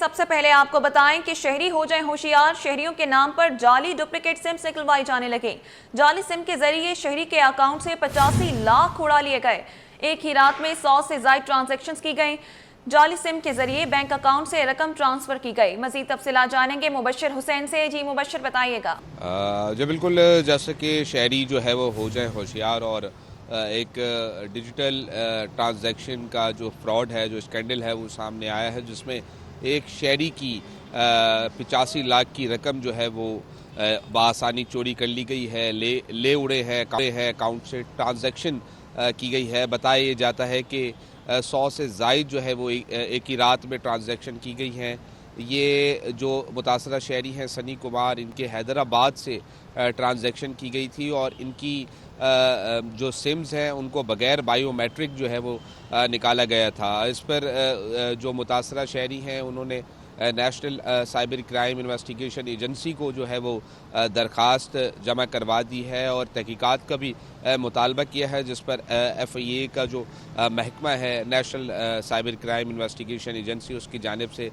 सबसे पहले आपको बताएं कि शहरी हो जाएं होशियार, शहरियों के नाम पर जाली डुप्लीकेट सिम निकलवाई जाने लगे। जाली सिम के जरिए शहरी के अकाउंट से 85 लाख उड़ा लिए गए। एक ही रात में 100 से ज्यादा ट्रांजैक्शंस की गई। जाली सिम के जरिए बैंक अकाउंट से रकम ट्रांसफर की गई। मजीद तफसीलात जानेंगे मुबशर हुसैन से। जी मुबशर, बताइएगा। जी बिल्कुल, जैसे कि शहरी जो है वो हो जाए होशियार और एक डिजिटल ट्रांजैक्शन का जो फ्रॉड है, जो स्कैंडल है वो सामने आया है, जिसमें एक शहरी की 85 लाख की रकम जो है वो बआसानी चोरी कर ली गई है, ले उड़े हैं अकाउंट से ट्रांजैक्शन की गई है। बताया जाता है कि 100 से ज़ायद जो है वो एक ही रात में ट्रांजैक्शन की गई हैं। ये जो मुतासरा शहरी हैं सनी कुमार, इनके हैदराबाद से ट्रांजैक्शन की गई थी और इनकी जो सिम्स हैं उनको बग़ैर बायोमेट्रिक जो है वो निकाला गया था। इस पर जो मुतासरा शहरी हैं उन्होंने national cyber crime investigation agency को जो है वो दरख्वास्त जमा करवा दी है और तहकीकात का भी मुतालबा किया है, जिस पर FIA का जो महकमा है national cyber crime investigation agency, उसकी जानिब से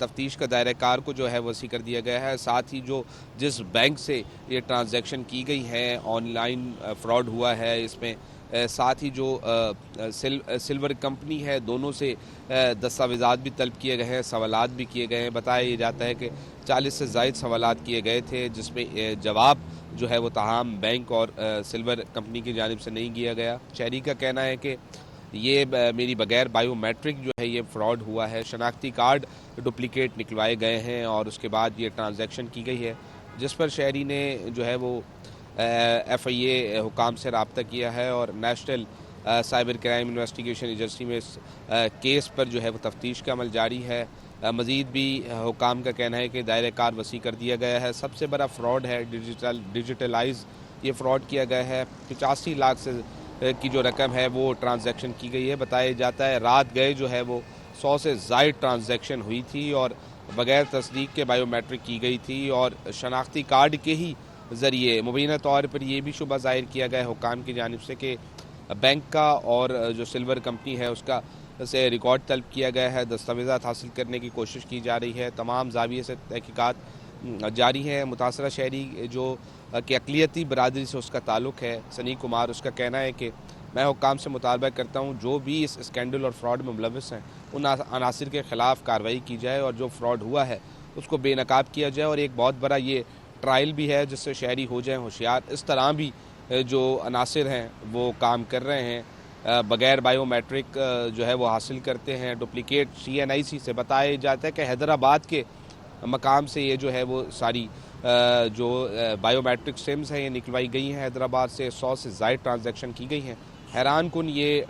तफ्तीश का दायरा कार को जो है वसी कर दिया गया है। साथ ही जो जिस बैंक से ये ट्रांजैक्शन की गई हैं, ऑनलाइन फ्रॉड हुआ है इसमें, साथ ही जो सिल्वर कंपनी है, दोनों से दस्तावेज़ात भी तलब किए गए हैं, सवालात भी किए गए हैं। बताया जाता है कि 40 से ज़ायद सवालात किए गए थे, जिसमें जवाब जो है वो तमाम बैंक और सिल्वर कंपनी की जानिब से नहीं किया गया। शहरी का कहना है कि ये मेरी बग़ैर बायोमेट्रिक जो है ये फ्रॉड हुआ है, शनाख्ती कार्ड डुप्लीकेट निकलवाए गए हैं और उसके बाद ये ट्रांजैक्शन की गई है, जिस पर शहरी ने जो है वो FIA हुकाम से रब्ता किया है और national cyber crime investigation agency में इस केस पर जो है वो तफ्तीश का अमल जारी है। मज़ीद भी हुकाम का कहना है कि दायरा कार वसी कर दिया गया है। सबसे बड़ा फ्रॉड है, डिजिटलाइज ये फ्रॉड किया गया है। 85 लाख से की जो रकम है वो ट्रांजैक्शन की गई है। बताया जाता है रात गए जो है वो 100 से ज़ायद ट्रांजैक्शन हुई थी और बग़ैर तस्दीक के बायोमेट्रिक की गई थी और शनाख्ती कार्ड के ही ज़रिए मुबीना तौर पर यह भी शुबा ज़ाहिर किया गया हुकाम की जानिब से कि बैंक का और जो सिल्वर कंपनी है उसका से रिकॉर्ड तलब किया गया है, दस्तावेज़ात हासिल करने की कोशिश की जा रही है। तमाम ज़ाविये से तहकीकात जारी है। मुतासरा शहरी जो कि अक़लियती बरादरी से उसका ताल्लुक़ है, सनी कुमार, उसका कहना है कि मैं हुकाम से मुतालबा करता हूँ जो भी इस स्कैंडल और फ्रॉड में मुलविस हैं उन अनासिर के ख़िलाफ़ कार्रवाई की जाए और जो फ्रॉड हुआ है उसको बेनकाब किया जाए। और एक बहुत बड़ा ये ट्रायल भी है जिससे शहरी हो जाएं होशियार। इस तरह भी जो अनासिर हैं वो काम कर रहे हैं, बग़ैर बायोमेट्रिक जो है वो हासिल करते हैं डुप्लीकेट CNIC से। बताया जाता है कि हैदराबाद के मकाम से ये जो है वो सारी जो बायोमेट्रिक सिम्स हैं ये निकलवाई गई हैं हैदराबाद से। 100 से ज़ायद ट्रांजैक्शन की गई हैं। हैरान कुन ये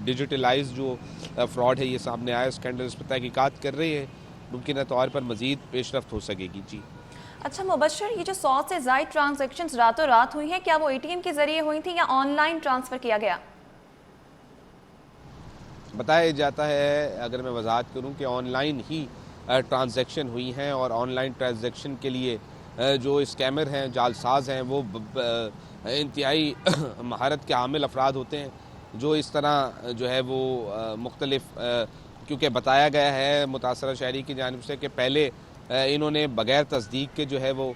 डिजिटलाइज जो फ्रॉड है ये सामने आया। स्कैंडल इस पर तहकीकात कर रही है, मुमकिन तौर पर मज़ीद पेशरफ्त हो सकेगी। जी अच्छा मुबशर, ये जो 100 से ज़ायद ट्रांजैक्शंस रातों रात हुई हैं, क्या वो ATM के जरिए हुई थी या ऑनलाइन ट्रांसफ़र किया गया? बताया जाता है, अगर मैं वजाहत करूं, कि ऑनलाइन ही ट्रांजैक्शन हुई हैं और ऑनलाइन ट्रांजैक्शन के लिए जो स्कैमर हैं, जालसाज हैं, वो इंतहाई महारत के हामिल अफराद होते हैं जो इस तरह जो है वो मुख्तलिफ, क्योंकि बताया गया है मुतासरा शहरी की जानिब से कि पहले इन्होंने बग़ैर तस्दीक के जो है वो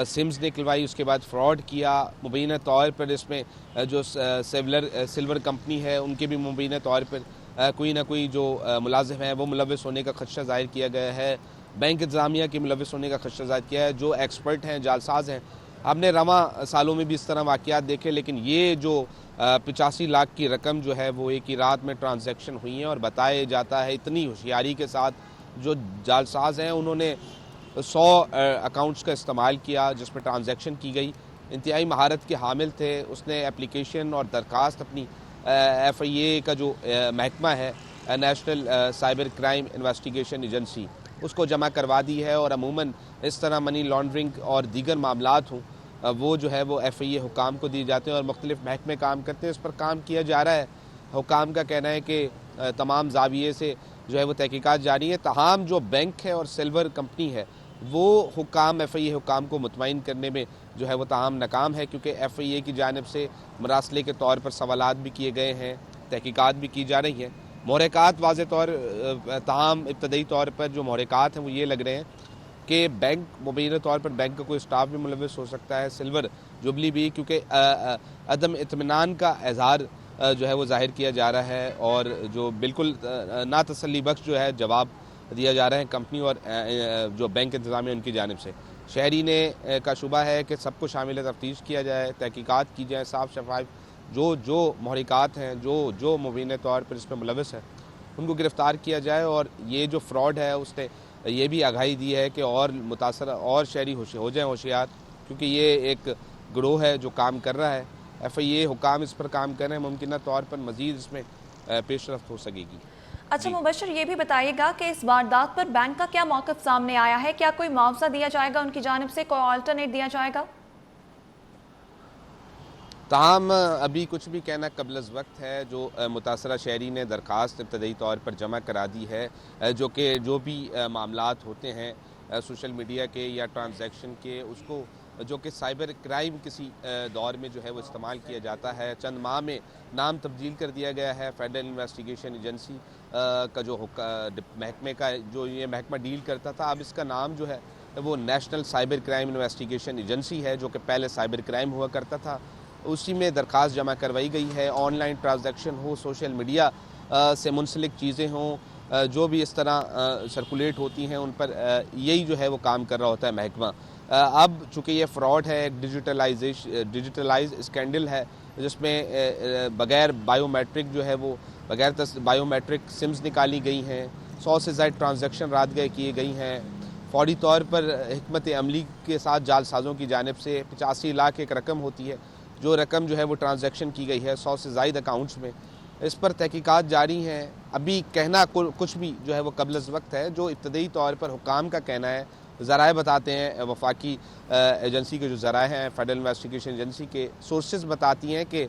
सिम्स निकलवाई, उसके बाद फ्रॉड किया। मुबीना तौर पर इसमें जो सिल्वर कंपनी है उनके भी मुबीना तौर पर कोई ना कोई जो मुलाजिम है वो मुलविस होने का खदशा ज़ाहिर किया गया है। बैंक इंतज़ामिया के मुलविस होने का खदशा ज़ाहिर किया है। जो एक्सपर्ट हैं, जालसाज हैं, हमने रवा सालों में भी इस तरह वाक़यात देखे, लेकिन ये जो 85 लाख की रकम जो है वो एक ही रात में ट्रांजैक्शन हुई है। और बताया जाता है इतनी होशियारी के साथ जो जालसाज हैं उन्होंने 100 अकाउंट्स का इस्तेमाल किया जिसमें ट्रांजैक्शन की गई। इंतहाई महारत के हामिल थे। उसने एप्लीकेशन और दरख्वास्त अपनी FIA का जो महकमा है national cyber crime investigation agency, उसको जमा करवा दी है। और अमूमन इस तरह मनी लॉन्ड्रिंग और दीगर मामलात हों वो जो है वो FIA हुकाम को दिए जाते हैं और मुख्तलिफ महकमे काम करते हैं। इस पर काम किया जा रहा है। हुकाम का कहना है कि तमाम ज़ाविये से जो है वो तहकीकात जारी है। तमाम जो बैंक है और सिल्वर कंपनी है वो हुकाम FIA हुकाम को मुतमईन करने में जो है वो तमाम नाकाम है, क्योंकि FIA की जानिब से मरासले के तौर पर सवालात भी किए गए हैं, तहकीकात भी की जा रही हैं। महरक़ात वाज़े तौर ताहम इब्तदाई तौर पर जो महरक़ात हैं वो ये लग रहे हैं कि बैंक मुबैना तौर पर बैंक का कोई स्टाफ भी मुलविस हो सकता है, सिल्वर जुबली भी, क्योंकि अदम इत्मीनान का इज़हार जो है वो ज़ाहिर किया जा रहा है और जो बिल्कुल ना तसल्ली बख्श जो है जवाब दिया जा रहा है कंपनी और जो बैंक इंतज़ामिया उनकी जानिब से। शहरी ने का शुबा है कि सबको शामिल तफ्तीश किया जाए, तहकीकात की जाए, साफ शफाफ जो महरक़ात हैं, जो मुबीन तौर पर इसमें मुलविस है उनको गिरफ़्तार किया जाए। और ये जो फ्रॉड है उसने ये भी आगाही दी है कि और मुतासरा और शहरी हो जाएँ होशियार, क्योंकि ये एक गिरोह है जो काम कर रहा है। FIA हुकाम इस पर काम कर रहे हैं, मुमकिन तौर पर मज़ीद इसमें पेशरफ्त हो सकेगी। अच्छा मुबश्शिर, ये भी बताइएगा कि इस वारदात पर बैंक का क्या मौक़िफ़ सामने आया है? क्या कोई मुआवजा दिया जाएगा उनकी जानिब से, कोई अल्टरनेट दिया जाएगा? ताहम अभी कुछ भी कहना कबल अज़ वक्त है। जो मुतासरा शहरी ने दरख्वास्त इब्तदाई तौर पर जमा करा दी है, जो भी मामलात होते हैं सोशल मीडिया के या ट्रांजैक्शन के, उसको जो कि साइबर क्राइम किसी दौर में जो है वो इस्तेमाल किया जाता है। चंद माह में नाम तब्दील कर दिया गया है। फेडरल इन्वेस्टिगेशन एजेंसी का जो महकमे का जो ये महकमा डील करता था, अब इसका नाम जो है वो national cyber crime investigation agency है, जो कि पहले साइबर क्राइम हुआ करता था। उसी में दरख्वास्त जमा करवाई गई है। ऑनलाइन ट्रांजैक्शन हो, सोशल मीडिया से मुंसलिक चीज़ें हों, जो भी इस तरह सर्कुलेट होती हैं उन पर यही जो है वो काम कर रहा होता है महकमा। अब चूँकि ये फ्रॉड है, एक डिजिटलाइज स्कैंडल है, जिसमें बग़ैर बायोमेट्रिक जो है वो बग़ैर बायोमेट्रिक सिम्स निकाली गई हैं, 100 से ज़ायद ट्रांजैक्शन रात गए किए गई हैं। फौरी तौर पर हिकमत अमली के साथ जालसाज़ों की जानिब से 85 लाख एक रकम होती है, जो रकम जो है वो ट्रांजैक्शन की गई है 100 से ज़ायद अकाउंट्स में। इस पर तहकीकात जारी हैं। अभी कहना कुछ भी जो है वो कबल अज़ वक्त है। जो इब्तदाई तौर पर हुकाम का कहना है, ज़राए बताते हैं, वफाकी एजेंसी के जो ज़राए हैं, फेडरल इन्वेस्टिगेशन एजेंसी के सोर्सेज बताती हैं कि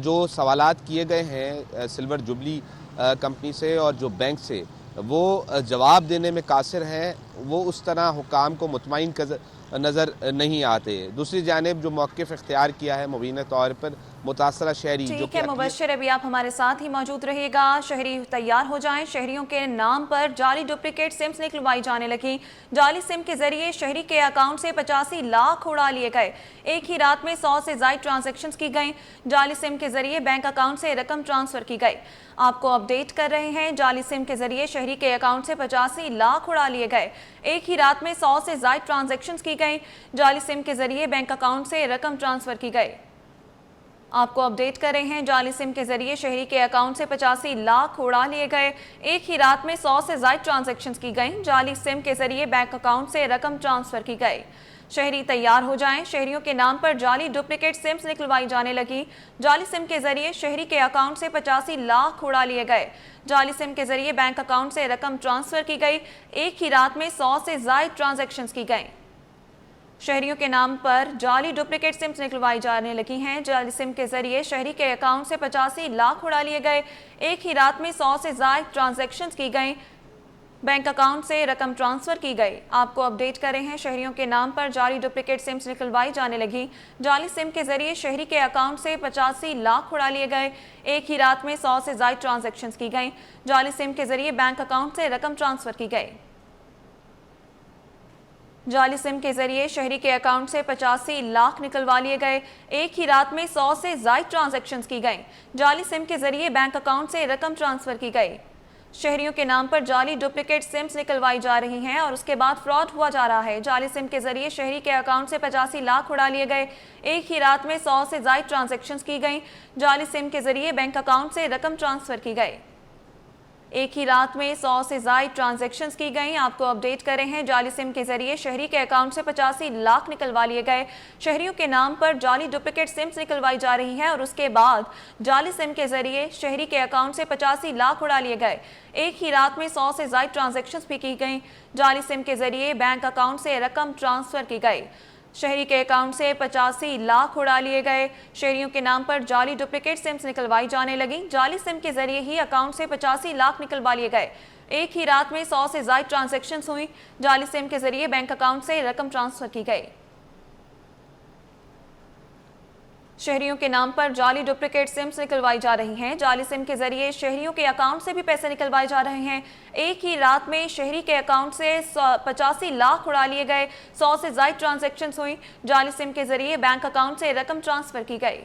जो सवालात किए गए हैं सिल्वर जुबली कंपनी से और जो बैंक से, वो जवाब देने में कासिर हैं, वो उस तरह हुकाम को मुतमईन नज़र नहीं आते। दूसरी जानिब जो मौक़िफ़ इख्तियार किया है मुबीना तौर पर मुतासरा शहरी, जो ठीक है मुबश्शिर, अभी आप हमारे साथ ही मौजूद रहिएगा। शहरी तैयार हो जाएं। शहरियों के नाम पर जाली डुप्लीकेट सिम्स निकलवाई जाने लगी। जाली सिम के जरिए शहरी के अकाउंट से 85 लाख उड़ा लिए गए। एक ही रात में 100 से ज़ायद ट्रांजैक्शंस की गई। जाली सिम के जरिए बैंक अकाउंट से रकम ट्रांसफ़र की गई। आपको अपडेट कर रहे हैं। जाली सिम के जरिए शहरी के अकाउंट से 85 लाख उड़ा लिए गए। एक ही रात में 100 से ज़ायद ट्रांजैक्शंस की गई। जाली सिम के जरिए बैंक अकाउंट से रकम ट्रांसफ़र की गई। आपको अपडेट कर रहे हैं। जाली सिम के जरिए शहरी के अकाउंट से 85 लाख उड़ा लिए गए। एक ही रात में 100 से ज़ायद ट्रांजैक्शंस की गई। जाली सिम के जरिए बैंक अकाउंट से रकम ट्रांसफ़र की गई। शहरी तैयार हो जाएं। शहरियों के नाम पर जाली डुप्लीकेट सिम्स निकलवाई जाने लगी। जाली सिम के जरिए शहरी के अकाउंट से 85 लाख उड़ा लिए गए। जाली सिम के जरिए बैंक अकाउंट से रकम ट्रांसफ़र की गई। एक ही रात में 100 से ज़ायद ट्रांजैक्शंस की गई। शहरियों के नाम पर जाली डुप्लीकेट सिम्स निकलवाई जाने लगी हैं। जाली सिम के जरिए शहरी के अकाउंट से 85 लाख उड़ा लिए गए। एक ही रात में 100 से ज़ायद ट्रांजैक्शंस की गई। बैंक अकाउंट से रकम ट्रांसफ़र की गई। आपको अपडेट कर रहे हैं। शहरियों के नाम पर जाली डुप्लीकेट सिम्स निकलवाई जाने लगी। जाली सिम के जरिए शहरी के अकाउंट से 85 लाख उड़ा लिए गए। एक ही रात में 100 से ज़ायद ट्रांजैक्शंस की गई। जाली सिम के जरिए बैंक अकाउंट से रकम ट्रांसफ़र की गई। जाली सिम के जरिए शहरी के अकाउंट से 85 लाख निकलवा लिए गए। एक ही रात में 100 से ज़ायद ट्रांजैक्शंस की गई। जाली सिम के जरिए बैंक अकाउंट से रकम ट्रांसफ़र की गई। शहरियों के नाम पर जाली डुप्लीकेट सिम्स निकलवाई जा रही हैं और उसके बाद फ्रॉड हुआ जा रहा है। जाली सिम के जरिए शहरी के अकाउंट से 85 लाख उड़ा लिए गए। एक ही रात में 100 से ज़ायद ट्रांजैक्शंस की गई। जाली सिम के जरिए बैंक अकाउंट से रकम ट्रांसफ़र की गई। एक ही रात में 100 से ज़ायद ट्रांजैक्शंस की गई। आपको अपडेट कर रहे हैं। जाली सिम के जरिए शहरी के अकाउंट से 85 लाख निकलवा लिए गए। शहरियों के नाम पर जाली डुप्लीकेट सिम्स निकलवाई जा रही हैं और उसके बाद जाली सिम के जरिए शहरी के अकाउंट से 85 लाख उड़ा लिए गए। एक ही रात में 100 से ज़ायद ट्रांजैक्शंस भी की गई। जाली सिम के जरिए बैंक अकाउंट से रकम ट्रांसफ़र की गई। शहरी के अकाउंट से 85 लाख उड़ा लिए गए। शहरियों के नाम पर जाली डुप्लीकेट सिम्स निकलवाई जाने लगी। जाली सिम के जरिए ही अकाउंट से 85 लाख निकलवा लिए गए। एक ही रात में 100 से ज़ायद ट्रांजैक्शंस हुई। जाली सिम के जरिए बैंक अकाउंट से रकम ट्रांसफ़र की गई। शहरियों के नाम पर जाली डुप्लीकेट सिम्स निकलवाई जा रही हैं। जाली सिम के जरिए शहरियों के अकाउंट से भी पैसे निकलवाए जा रहे हैं। एक ही रात में शहरी के अकाउंट से 85 लाख उड़ा लिए गए। 100 से ज्यादा ट्रांजैक्शंस हुई। जाली सिम के जरिए बैंक अकाउंट से रकम ट्रांसफर की गई।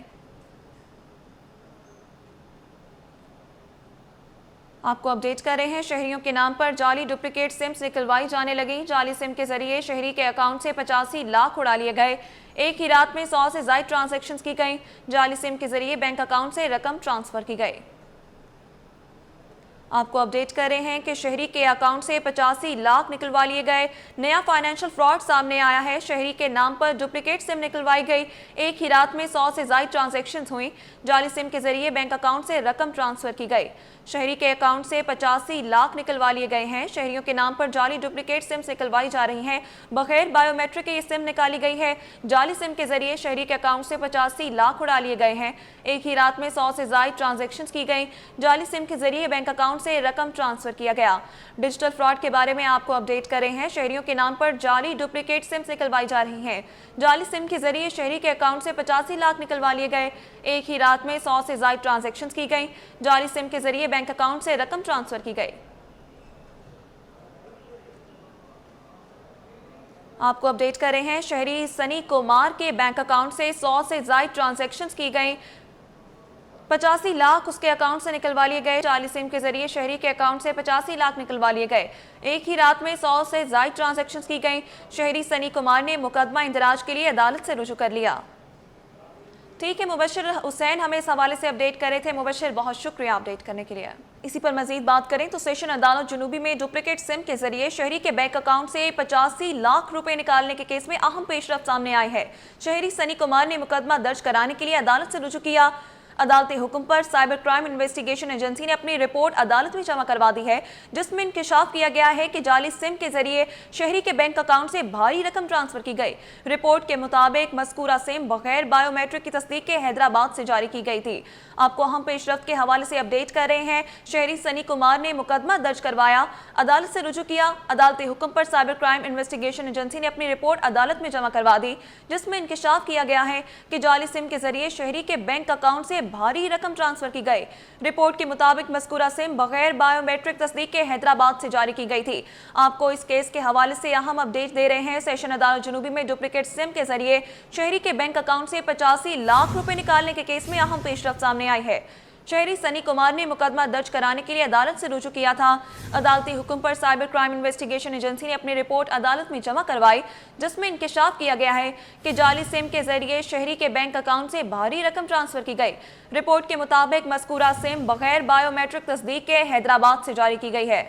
आपको अपडेट कर रहे हैं, शहरियों के नाम पर जाली डुप्लीकेट सिम्स निकलवाई जाने लगी। जाली सिम के जरिए शहरी के अकाउंट से 85 लाख उड़ा लिए गए। एक ही रात में 100 से ज्यादा ट्रांजैक्शंस की गई। जाली सिम के जरिए बैंक अकाउंट से रकम ट्रांसफर की गई। आपको अपडेट कर रहे हैं कि शहरी के अकाउंट से 85 लाख निकलवा लिए गए। नया फाइनेंशियल फ्रॉड सामने आया है। शहरी के नाम पर डुप्लीकेट सिम निकलवाई गई। एक ही रात में 100 से ज्यादा ट्रांजैक्शंस हुई। जाली सिम के जरिए बैंक अकाउंट से रकम ट्रांसफर की गई। शहरी के अकाउंट से 85 लाख निकलवा लिए गए हैं। शहरियों के नाम पर जाली डुप्लीकेट सिम्स निकलवाई जा रही हैं। बगैर बायोमेट्रिक के ये सिम निकाली गई है। जाली सिम के जरिए शहरी के अकाउंट से 85 लाख उड़ा लिए गए हैं। एक ही रात में 100 से ज्यादा ट्रांजैक्शंस की गई। जाली सिम के जरिए बैंक अकाउंट से रकम ट्रांसफर किया गया। डिजिटल फ्रॉड के बारे में आपको अपडेट कर रहे हैं। शहरियों के नाम पर जाली डुप्लीकेट सिम्स निकलवाई जा रही हैं। जाली सिम के जरिए शहरी के अकाउंट से 85 लाख निकलवा लिए गए। एक ही रात में 100 से ज्यादा ट्रांजैक्शंस की गई। जाली सिम के जरिए बैंक अकाउंट से रकम ट्रांसफर की गई। आपको अपडेट कर रहे हैं, शहरी सनी कुमार के बैंक अकाउंट से 100 से ज्यादा ट्रांजैक्शंस की गई। 85 लाख उसके अकाउंट से निकलवा लिए गए। जाली सिम के जरिए शहरी के अकाउंट से 85 लाख निकलवा लिए गए। एक ही रात में 100 से ज्यादा ट्रांजैक्शंस की गई। शहरी सनी कुमार ने मुकदमा इंदराज के लिए अदालत से रुजू कर लिया। ठीक है, मुबशिर हुसैन हमें इस हवाले से अपडेट कर रहे थे। मुबशिर, बहुत शुक्रिया अपडेट करने के लिए। इसी पर मजीद बात करें तो सेशन अदालत जुनूबी में डुप्लीकेट सिम के जरिए शहरी के बैंक अकाउंट से 85 लाख रुपए निकालने के केस में अहम पेशरफ सामने आई है। शहरी सनी कुमार ने मुकदमा दर्ज कराने के लिए अदालत से रुजू किया। अदालती हुक्म पर साइबर क्राइम इन्वेस्टिगेशन एजेंसी ने अपनी रिपोर्ट अदालत में जमा करवा दी है, जिसमें इंकशाफ किया गया है कि जाली सिम के जरिए शहरी के बैंक अकाउंट से भारी रकम ट्रांसफर की गई। रिपोर्ट के मुताबिक मज़कूरा सिम बगैर बायोमेट्रिक की तस्दीक के हैदराबाद से जारी की गई थी। आपको अहम पेशरफ्त के हवाले से अपडेट कर रहे हैं। शहरी सनी कुमार ने मुकदमा दर्ज करवाया, अदालत से रुजू किया। अदालती हुक्म पर साइबर क्राइम इन्वेस्टिगेशन एजेंसी ने अपनी रिपोर्ट अदालत में जमा करवा दी, जिसमें इंकशाफ किया गया है कि जाली सिम के जरिए शहरी के बैंक अकाउंट से भारी रकम ट्रांसफर की गई। रिपोर्ट के मुताबिक मज़कूरा सिम बगैर बायोमेट्रिक तस्दीक के हैदराबाद से जारी की गई थी। आपको इस केस के हवाले से अहम अपडेट दे रहे हैं। सेशन अदालत जुनूबी में डुप्लीकेट सिम के जरिए शहरी के बैंक अकाउंट से 85 लाख रुपए निकालने के केस में अहम पेशरफ्त सामने आई है। शहरी सनी कुमार ने मुकदमा दर्ज कराने के लिए अदालत से रुजू किया था। अदालती हुक्म पर साइबर क्राइम इन्वेस्टिगेशन एजेंसी ने अपनी रिपोर्ट अदालत में जमा करवाई, जिसमें इंकशाफ किया गया है कि जाली सिम के जरिए शहरी के बैंक अकाउंट से भारी रकम ट्रांसफर की गई। रिपोर्ट के मुताबिक मज़कूरा सिम बगैर बायोमेट्रिक तस्दीक के हैदराबाद से जारी की गई है।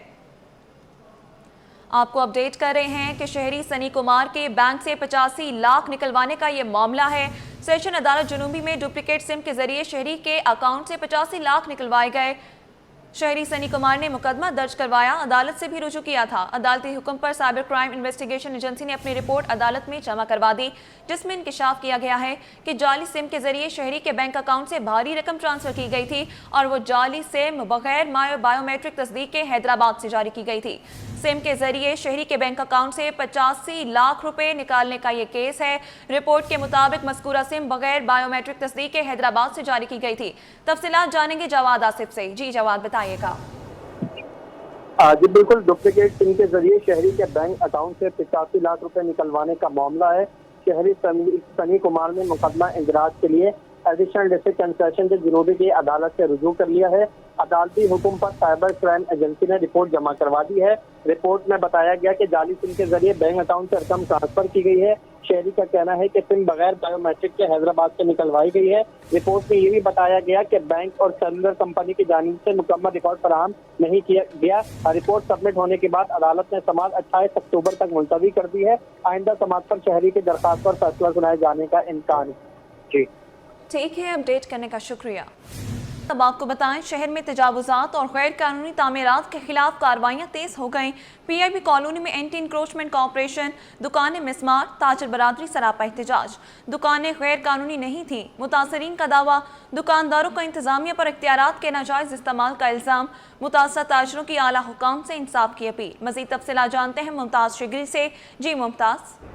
आपको अपडेट कर रहे हैं कि शहरी सनी कुमार के बैंक से 85 लाख निकलवाने का ये मामला है। सेशन अदालत जुनूबी में डुप्लीकेट सिम के जरिए शहरी के अकाउंट से 85 लाख निकलवाए गए। शहरी सनी कुमार ने मुकदमा दर्ज करवाया, अदालत से भी रुजू किया था। अदालती हुक्म पर साइबर क्राइम इन्वेस्टिगेशन एजेंसी ने अपनी रिपोर्ट अदालत में जमा करवा दी, जिसमें इंकशाफ किया गया है कि जाली सिम के जरिए शहरी के बैंक अकाउंट से भारी रकम ट्रांसफर की गई थी और वो जाली सिम बगैर बायोमेट्रिक तस्दीक के हैदराबाद से जारी की गई थी। सिम के जरिए शहरी के बैंक अकाउंट से 85 लाख रुपए निकालने का ये केस है। रिपोर्ट के मुताबिक मज़कूरा सिम बगैर बायोमेट्रिक तस्दीक के हैदराबाद से जारी की गई थी। तफसीलात जानेंगे जवाद आसिफ से। जी जवाद, बताइएगा। जी बिल्कुल, डुप्लीकेट सिम के जरिए शहरी के बैंक अकाउंट से 85 लाख रुपए निकलवाने का मामला है। शहरी सनी कुमार ने मुकदमा इंदराज के लिए एडिशनल डिस्ट्रिक्ट एंड सेशन जज जुनूबी की अदालत से रुजू कर लिया है। अदालती हुक्म पर साइबर क्राइम एजेंसी ने रिपोर्ट जमा करवा दी है। रिपोर्ट में बताया गया कि जाली सिम के जरिए बैंक अकाउंट से रकम ट्रांसफर की गई है। शहरी का कहना है कि सिम बगैर बायोमेट्रिक के हैदराबाद से निकलवाई गई है। रिपोर्ट में ये भी बताया गया कि बैंक और सेलुलर कंपनी की जानिब से मुकम्मल रिकॉर्ड फराहम नहीं किया गया। रिपोर्ट सबमिट होने के बाद अदालत ने समाअत 28 अक्टूबर तक मुलतवी कर दी है। आइंदा समाअत पर शहरी की दरख्वास्त पर फैसला सुनाए जाने का इम्कान है। जी ठीक है, अपडेट करने का शुक्रिया। अब आपको बताएं, शहर में तजावुजात और गैर कानूनी तामीरात के खिलाफ कार्रवाइयाँ तेज हो गईं। PIB कॉलोनी में एंटी इंक्रोचमेंट का ऑपरेशन, दुकानें मिसमार, ताजर बरादरी सरापा एहतजाज। दुकानें गैर कानूनी नहीं थी, मुतासरीन का दावा। दुकानदारों का इंतजामिया पर इख्तियारात के नाजायज इस्तेमाल का इल्ज़ाम। मुतासर ताजरों की आला हुकाम से इंसाफ की अपील। मज़ीद तफसीलात जानते हैं मुमताज़ शिगरी से। जी मुमताज़।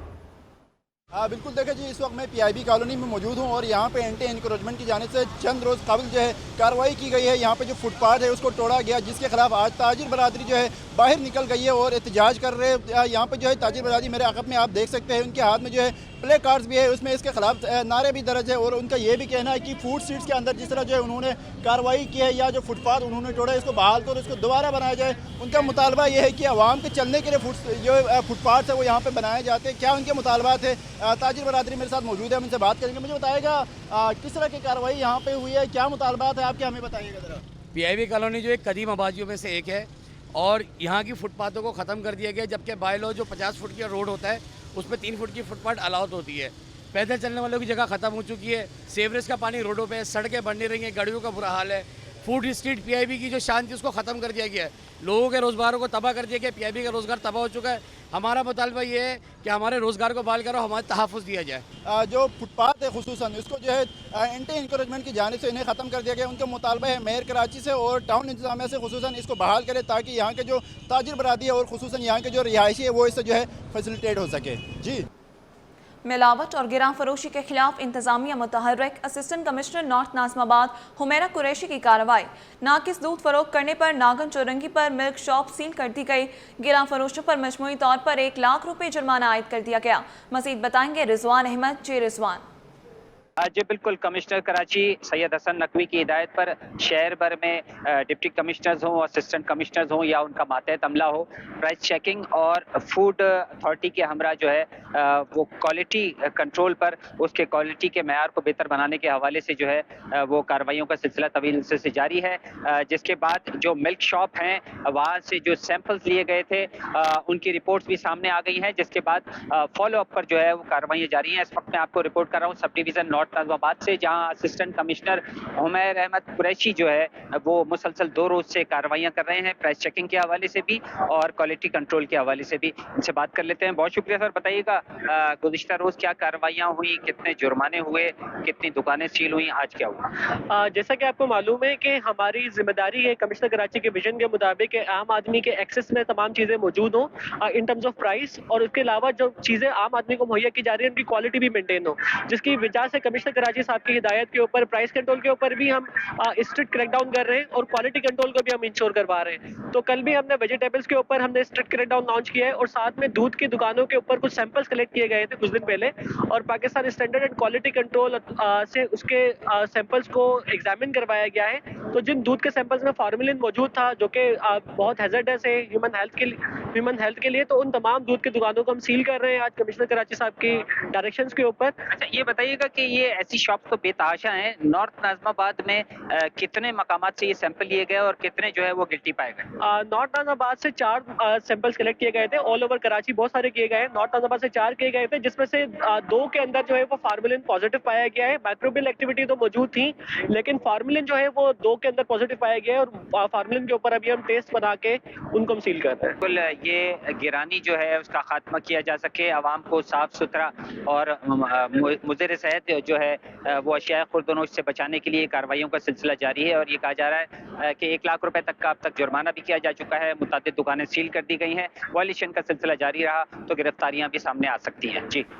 बिल्कुल देखिए जी, इस वक्त मैं पीआईबी कॉलोनी में मौजूद हूँ और यहाँ पे एंटी एनक्रोचमेंट की जानिब से चंद रोज़ कबल जो है कार्रवाई की गई है। यहाँ पे जो फुटपाथ है उसको तोड़ा गया, जिसके खिलाफ आज ताजिर बरादरी जो है बाहर निकल गई है और एहतजाज कर रहे हैं। यहाँ पे जो है ताजिर बरादरी मेरे अक़ब में आप देख सकते हैं, उनके हाथ में जो है प्ले कार्ड्स भी है, उसमें इसके खिलाफ नारे भी दर्ज है और उनका ये भी कहना है कि फूड स्ट्रीट्स के अंदर जिस तरह जो है उन्होंने कार्रवाई की है या जो फुटपाथ उन्होंने तोड़ा है इसको बहाल कर उसको दोबारा बनाया जाए। उनका मुतालबा ये है कि आवाम के चलने के लिए जो फुटपाथ है वो यहाँ पे बनाए जाते हैं। क्या उनके मुतालबात है? ताजिर बरादरी मेरे साथ मौजूद है, हम इनसे बात करेंगे। मुझे बताएगा किस तरह की कार्रवाई यहाँ पे हुई है, क्या मुतालबात है आपके, हमें बताइएगा ज़रा। पीआईबी कॉलोनी जो एक कदीम आबादियों में से एक है और यहाँ की फुटपाथों को ख़त्म कर दिया गया, जबकि बाय लॉ जो 50 फुट का रोड होता है उसमें 3 फुट की फुटपाथ अलाउड होती है। पैदल चलने वालों की जगह ख़त्म हो चुकी है, सीवरेज का पानी रोडों पे है, सड़कें बन नहीं रही हैं, गाड़ियों का बुरा हाल है। फूड स्ट्रीट पीआईबी की जो शान थी उसको ख़त्म कर दिया गया है, लोगों के रोज़गारों को तबाह कर दिया गया, पीआईबी का रोज़गार तबाह हो चुका है। हमारा मुतालबा ये है कि हमारे रोज़गार को बहाल करो, हमारे तहफ़्फ़ुज़ दिया जाए। जो फुटपाथ है खुसूसन उसको जो है एंटी इंकरेजमेंट की जानिब से इन्हें ख़त्म कर दिया गया। उनका मुतालबा है मेयर कराची से और टाउन इंतजामिया से खुसूसन इसको बहाल करे, ताकि यहाँ के जो ताजिर बरादरी है और खुसूसन यहाँ के जो रिहायशी है वो इससे जो है फैसिलिटेट हो सके। जी, मिलावट और गिरां फरोशी के खिलाफ इंतजामिया मुतहर्रिक, assistant commissioner north Nazimabad Humaira Qureshi की कार्रवाई। नाकिस दूध फरोख्त करने पर नागन चौरंगी पर मिल्क शॉप सील कर दी गई। गिरां फरोशों पर मजमूई तौर पर 1 लाख रुपए जुर्माना आयद कर दिया गया। मजीद बताएंगे रिजवान अहमद। जी रिजवान। जी बिल्कुल, कमिश्नर कराची सैयद हसन नकवी की हिदायत पर शहर भर में डिप्टी कमिश्नर्स हों, असिस्टेंट कमिश्नर्स हों या उनका मातहत अमला हो, प्राइस चेकिंग और फूड अथॉरिटी के हमरा जो है वो क्वालिटी कंट्रोल पर उसके क्वालिटी के मेयार को बेहतर बनाने के हवाले से जो है वो कार्रवाइयों का सिलसिला तवील से जारी है। जिसके बाद जो मिल्क शॉप हैं वहाँ से जो सैंपल्स लिए गए थे उनकी रिपोर्ट्स भी सामने आ गई हैं, जिसके बाद फॉलो अप पर जो है वो कार्रवाइयाँ जारी हैं। इस वक्त मैं आपको रिपोर्ट कर रहा हूँ सब डिवीज़न नॉर्थ नाज़िमाबाद से, जहां असिस्टेंट कमिश्नर हुमैर अहमद कुरैशी जो है वो मुसलसल 2 रोज से कार्रवाइयां कर रहे हैं, प्राइस चेकिंग के हवाले से भी और क्वालिटी कंट्रोल के हवाले से भी। इनसे बात कर लेते हैं। बहुत शुक्रिया सर, बताइएगा गुज़िश्ता रोज क्या कार्रवाइयां हुई, कितने जुर्माने हुए, कितनी दुकानें सील हुई, आज क्या हुआ? जैसा कि आपको मालूम है कि हमारी जिम्मेदारी है कमिश्नर कराची के विजन के मुताबिक आम आदमी के एक्सेस में तमाम चीज़ें मौजूद हों इन टर्म्स ऑफ प्राइस, और उसके अलावा जो चीज़ें आम आदमी को मुहैया की जा रही है उनकी क्वालिटी भी मेंटेन हो, जिसकी वजह से कमिश्नर कराची साहब की हिदायत के ऊपर प्राइस कंट्रोल के ऊपर भी हम स्ट्रिक्ट क्रैकडाउन कर रहे हैं और क्वालिटी कंट्रोल को भी हम इंश्योर करवा रहे हैं। तो कल भी हमने वेजिटेबल्स के ऊपर हमने स्ट्रिक्ट क्रैकडाउन लॉन्च किया है और साथ में दूध की दुकानों के ऊपर कुछ सैंपल्स कलेक्ट किए गए थे कुछ दिन पहले, और Pakistan standard and quality control से उसके सैंपल्स को एग्जामिन करवाया गया है। तो जिन दूध के सैंपल्स में फार्मेलिन मौजूद था जो कि बहुत हैजर्डस है ह्यूमन हेल्थ के लिए, तो उन तमाम दूध की दुकानों को हम सील कर रहे हैं आज कमिश्नर कराची साहब की डायरेक्शंस के ऊपर। अच्छा, ये बताइएगा कि ये ऐसी शॉप तो बेतहाशा हैं, नॉर्थ नाज़िमाबाद में कितने मकामात से ये सैंपल लिए गए और कितने जो है वो गिल्टी पाए गए? नॉर्थ नाज़िमाबाद से 4 सैंपल्स कलेक्ट किए गए थे, ऑल ओवर कराची बहुत सारे किए गए हैं। नॉर्थ नाज़िमाबाद से 4 किए गए थे, जिसमें से 2 के अंदर जो है वो फार्मेलिन पॉजिटिव पाया गया है। माइक्रोबियल एक्टिविटी तो मौजूद थी, लेकिन फार्मेलिन जो है वो 2 के अंदर पॉजिटिव पाया गया है और फार्मेलिन के ऊपर अभी हम टेस्ट बना के उनको हम सील कर रहे हैं। बिल्कुल, ये गिरानी जो है उसका खात्मा किया जा सके, आवाम को साफ सुथरा और मुज़र सेहत जो है वो अशिया खुर्दनोश से बचाने के लिए कार्रवाइयों का सिलसिला जारी है। और ये कहा जा रहा है कि 1 लाख रुपए तक का अब तक जुर्माना भी किया जा चुका है, मुतादिद दुकानें सील कर दी गई हैं। वायलेशन का सिलसिला जारी रहा तो गिरफ्तारियां भी सामने आ सकती हैं। जी।